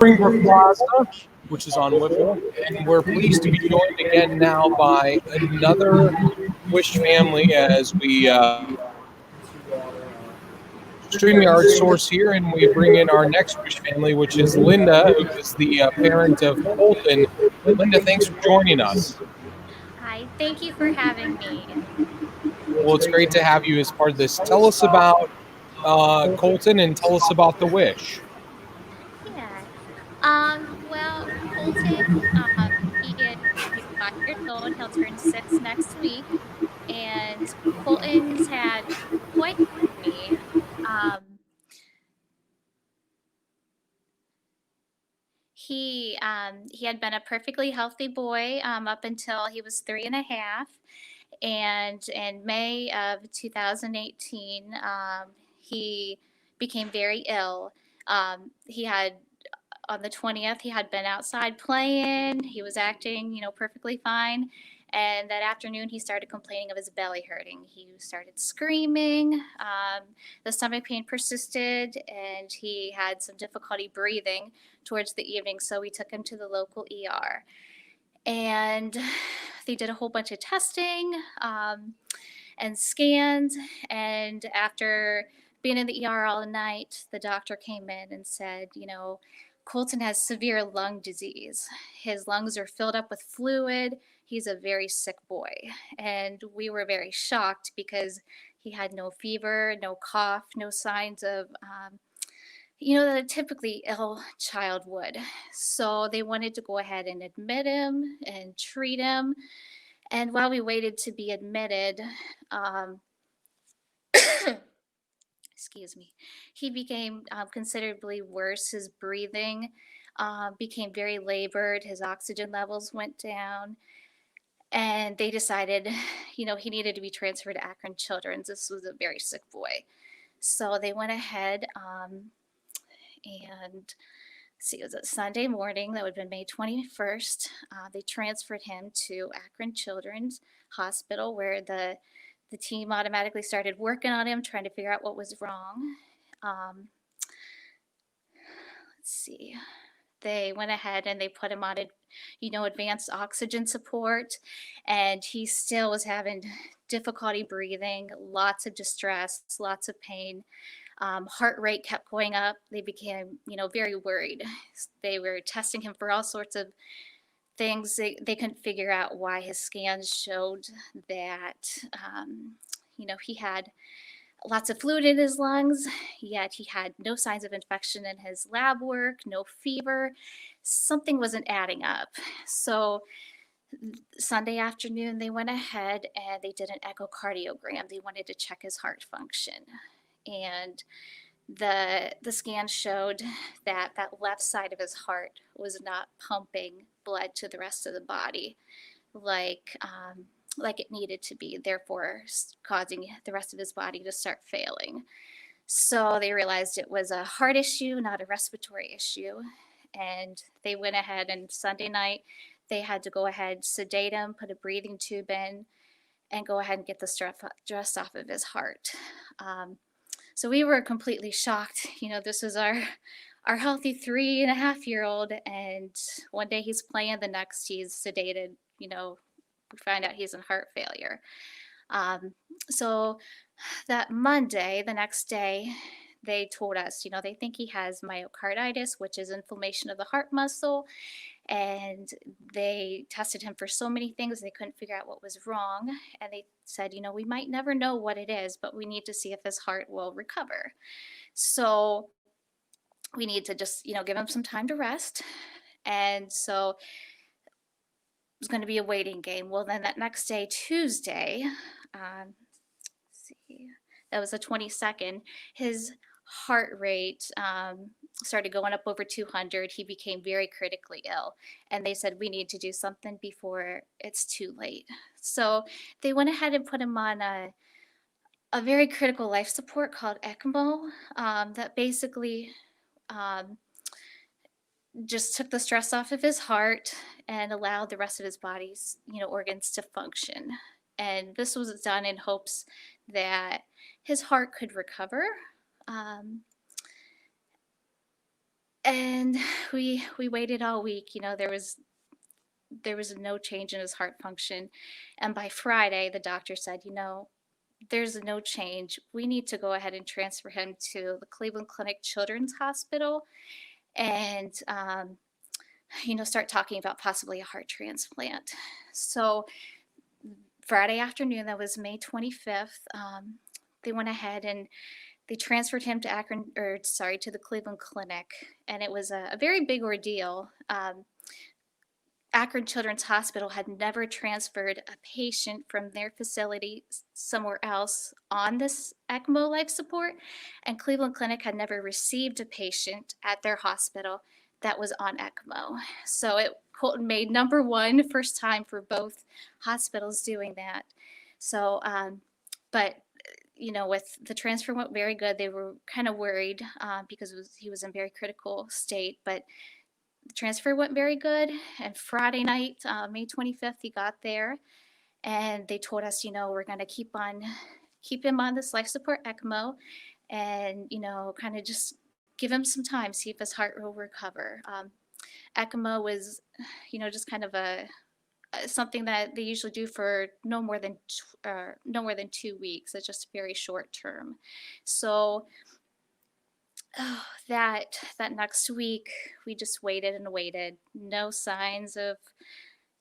Springbrook Plaza, which is on Whipple, and we're pleased to be joined again now by another Wish family as we StreamYard source here, and we bring in our next Wish family, which is Linda, who is the parent of Colton. Linda, thanks for joining us. Hi, thank you for having me. Well, it's great to have you as part of this. Tell us about Colton and tell us about the Wish. Yeah. Well, Colton, he's 5 years old. He'll turn 6 next week, and Colton's had quite a journey. Um, he had been a perfectly healthy boy up until he was 3.5, and in May of 2018, he became very ill. He had on the 20th, he had been outside playing. He was acting, perfectly fine. And that afternoon, he started complaining of his belly hurting. He started screaming. The stomach pain persisted, and he had some difficulty breathing towards the evening. So we took him to the local ER. And they did a whole bunch of testing and scans. And after being in the ER all night, the doctor came in and said, Colton has severe lung disease. His lungs are filled up with fluid. He's a very sick boy. And we were very shocked because he had no fever, no cough, no signs of, that a typically ill child would. So they wanted to go ahead and admit him and treat him. And while we waited to be admitted, um, excuse me, he became considerably worse. His breathing became very labored. His oxygen levels went down. And they decided, he needed to be transferred to Akron Children's. This was a very sick boy. So they went ahead and see, it was a Sunday morning. That would have been May 21st. They transferred him to Akron Children's Hospital, where the team automatically started working on him, trying to figure out what was wrong. Let's see. They went ahead and they put him on, advanced oxygen support, and he still was having difficulty breathing, lots of distress, lots of pain. Heart rate kept going up. They became, very worried. They were testing him for all sorts of things. They couldn't figure out why his scans showed that, he had lots of fluid in his lungs, yet he had no signs of infection in his lab work, no fever. Something wasn't adding up. So Sunday afternoon, they went ahead and they did an echocardiogram. They wanted to check his heart function. And the scan showed that left side of his heart was not pumping blood to the rest of the body like it needed to be, therefore causing the rest of his body to start failing. So they realized it was a heart issue, not a respiratory issue. And they went ahead, and Sunday night, they had to go ahead, sedate him, put a breathing tube in, and go ahead and get the stress off of his heart. So we were completely shocked. This was our healthy 3.5-year-old, and one day he's playing, the next he's sedated. We find out he's in heart failure. So that Monday, the next day, they told us, they think he has myocarditis, which is inflammation of the heart muscle. And they tested him for so many things, they couldn't figure out what was wrong. And they said, we might never know what it is, but we need to see if his heart will recover. So we need to just, give him some time to rest. And so was going to be a waiting game. Well, then that next day, Tuesday, that was the 22nd, his heart rate started going up over 200. He became very critically ill, and they said, we need to do something before it's too late. So they went ahead and put him on a very critical life support called ECMO that basically just took the stress off of his heart and allowed the rest of his body's, organs to function. And this was done in hopes that his heart could recover. And we waited all week. There was no change in his heart function. And by Friday, the doctor said, there's no change. We need to go ahead and transfer him to the Cleveland Clinic Children's Hospital and, start talking about possibly a heart transplant. So Friday afternoon, that was May 25th, they went ahead and they transferred him to to the Cleveland Clinic, and it was a very big ordeal. Akron Children's Hospital had never transferred a patient from their facility somewhere else on this ECMO life support, and Cleveland Clinic had never received a patient at their hospital that was on ECMO. So Colton made number one, first time for both hospitals doing that. So, but with the transfer went very good. They were kind of worried because he was in very critical state, but the transfer went very good. And Friday night, May 25th, he got there, and they told us, we're going to keep him on this life support ECMO, and kind of just give him some time, see if his heart will recover. ECMO was, just kind of something that they usually do for no more than 2 weeks. It's just very short term. So that next week we just waited and waited. No signs of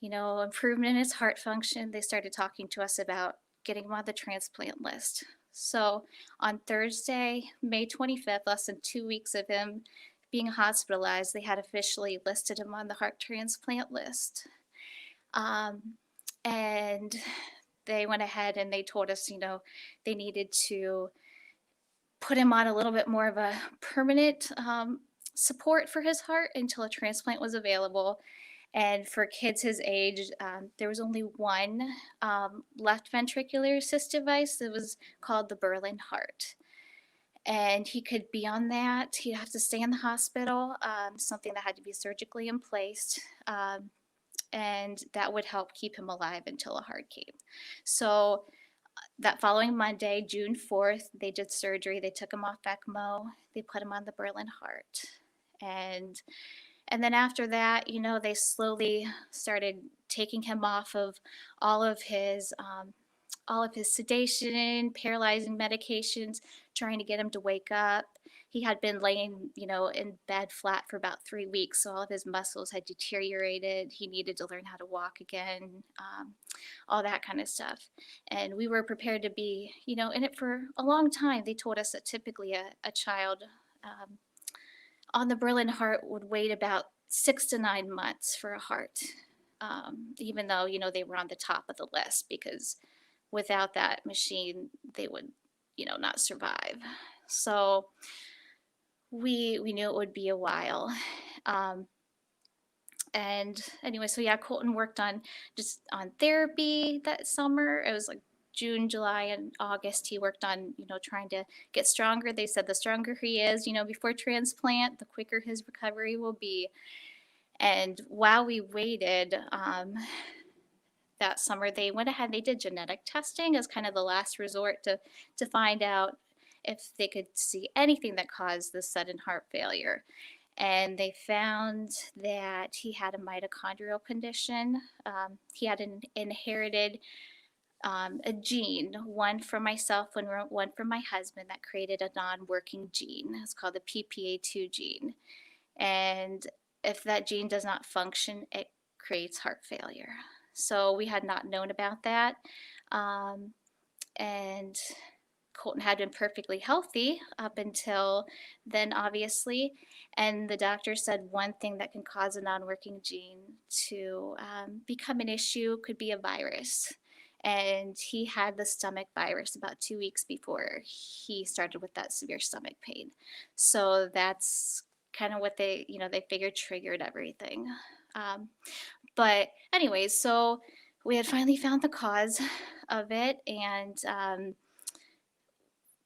improvement in his heart function. They started talking to us about getting him on the transplant list. So on Thursday, May 25th, less than 2 weeks of him being hospitalized, they had officially listed him on the heart transplant list. And they went ahead and they told us, they needed to put him on a little bit more of a permanent support for his heart until a transplant was available. And for kids his age, there was only one left ventricular assist device that was called the Berlin heart. And he could be on that. He'd have to stay in the hospital, something that had to be surgically in place. And that would help keep him alive until a heart came. So that following Monday, June 4th, they did surgery. They took him off ECMO. They put him on the Berlin heart. And then after that, they slowly started taking him off of all of his sedation, paralyzing medications, trying to get him to wake up. He had been laying, in bed flat for about 3 weeks, so all of his muscles had deteriorated. He needed to learn how to walk again, all that kind of stuff. And we were prepared to be, in it for a long time. They told us that typically a child on the Berlin heart would wait about 6 to 9 months for a heart, even though, they were on the top of the list, because without that machine, they would, not survive. So we knew it would be a while. And anyway, so yeah, Colton worked on therapy that summer. It was like June, July, and August. He worked on, trying to get stronger. They said the stronger he is, before transplant, the quicker his recovery will be. And while we waited, that summer, they went ahead and they did genetic testing as kind of the last resort to find out if they could see anything that caused this sudden heart failure. And they found that he had a mitochondrial condition. He had an inherited a gene, one from myself and one from my husband, that created a non-working gene. It's called the PPA2 gene. And if that gene does not function, it creates heart failure. So we had not known about that. And Colton had been perfectly healthy up until then, obviously. And the doctor said one thing that can cause a non-working gene to become an issue could be a virus. And he had the stomach virus about 2 weeks before he started with that severe stomach pain. So that's kind of what they figured triggered everything. But anyways, so we had finally found the cause of it, and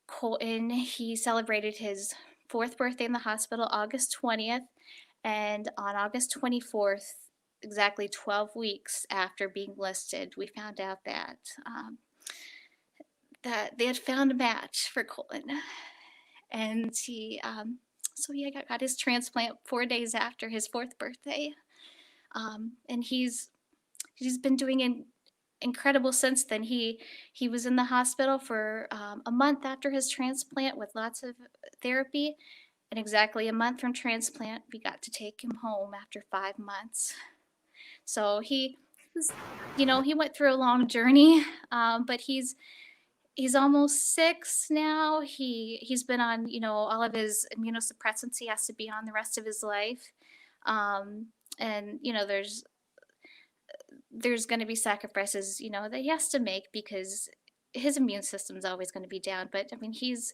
Colton, he celebrated his 4th birthday in the hospital August 20th, and on August 24th, exactly 12 weeks after being listed, we found out that that they had found a match for Colton, and So he got his transplant 4 days after his fourth birthday, and he's been doing incredible since then. He was in the hospital for a month after his transplant with lots of therapy, and exactly a month from transplant, we got to take him home after 5 months. So he was, he went through a long journey, but he's almost 6 now. He's been on, all of his immunosuppressants he has to be on the rest of his life. Um, and there's going to be sacrifices, that he has to make because his immune system's always going to be down. But I mean, he's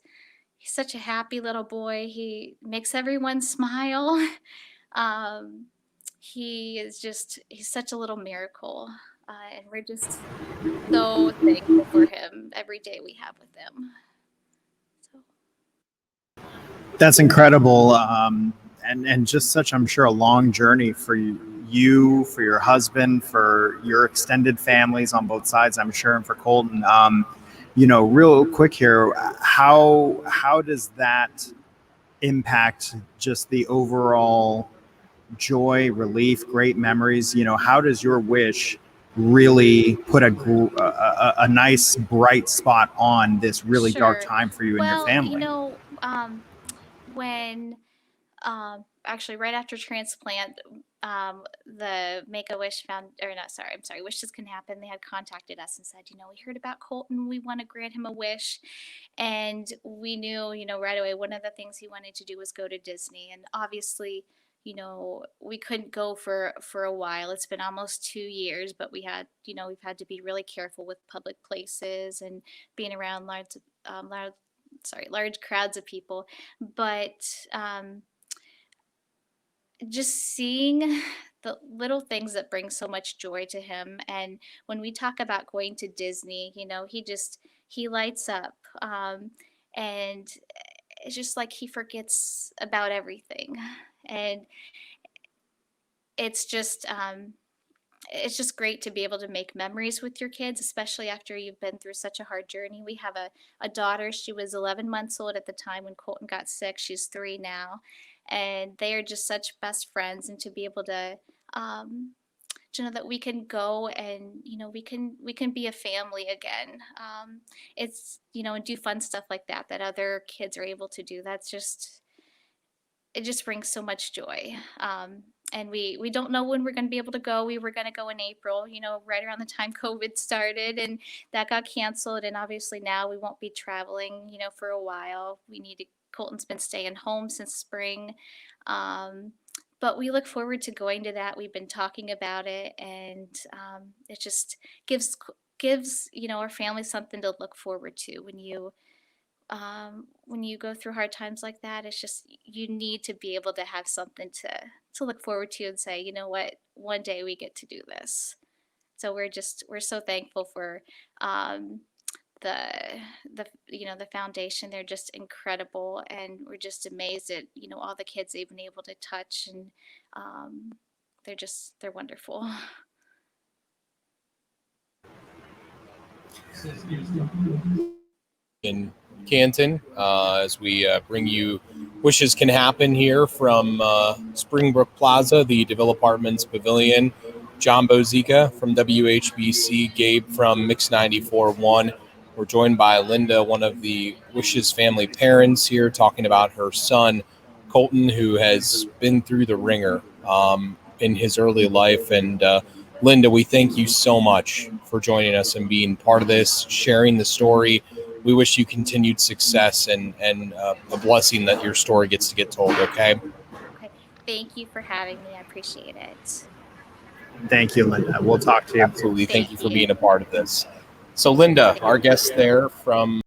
such a happy little boy. He makes everyone smile. Um, he's such a little miracle. And we're just so thankful for him every day we have with him. So. That's incredible. And just such, I'm sure, a long journey for you, for your husband, for your extended families on both sides, I'm sure, and for Colton. Real quick here, how does that impact just the overall joy, relief, great memories? How does your wish really put a nice bright spot on this really dark Sure. time for you and your family? When actually right after transplant, the Make-A-Wish found, or not, sorry, I'm sorry, Wishes Can Happen. They had contacted us and said, we heard about Colton. We want to grant him a wish. And we knew, right away, one of the things he wanted to do was go to Disney. And obviously, we couldn't go for a while. It's been almost 2 years, but we've had to be really careful with public places and being around large crowds of people. But just seeing the little things that bring so much joy to him. And when we talk about going to Disney, he lights up. And it's just like he forgets about everything. And it's just great to be able to make memories with your kids, especially after you've been through such a hard journey. We have a daughter. She was 11 months old at the time when Colton got sick. She's 3 now. And they are just such best friends. And to be able to know that we can go and, we can be a family again. It's, and do fun stuff like that other kids are able to do. It just brings so much joy. And we don't know when we're going to be able to go. We were going to go in April, right around the time COVID started, and that got canceled. And obviously now we won't be traveling, for a while. Colton's been staying home since spring. But we look forward to going to that. We've been talking about it, and it just gives our family something to look forward to when you go through hard times like that. It's just, you need to be able to have something to look forward to and say, you know what, one day we get to do this. So we're so thankful for the foundation. They're just incredible, and we're just amazed at all the kids they've been able to touch, and they're wonderful. In Canton, as we bring you Wishes Can Happen here from Springbrook Plaza, the DeVille Apartments Pavilion. John Bozica from WHBC, Gabe from Mix 94.1. We're joined by Linda, one of the Wishes family parents here, talking about her son, Colton, who has been through the ringer in his early life. And Linda, we thank you so much for joining us and being part of this, sharing the story. We wish you continued success and a blessing that your story gets to get told, okay? Okay. Thank you for having me. I appreciate it. Thank you, Linda. We'll talk to you. Absolutely. Thank you for being a part of this. So, Linda, our guest there from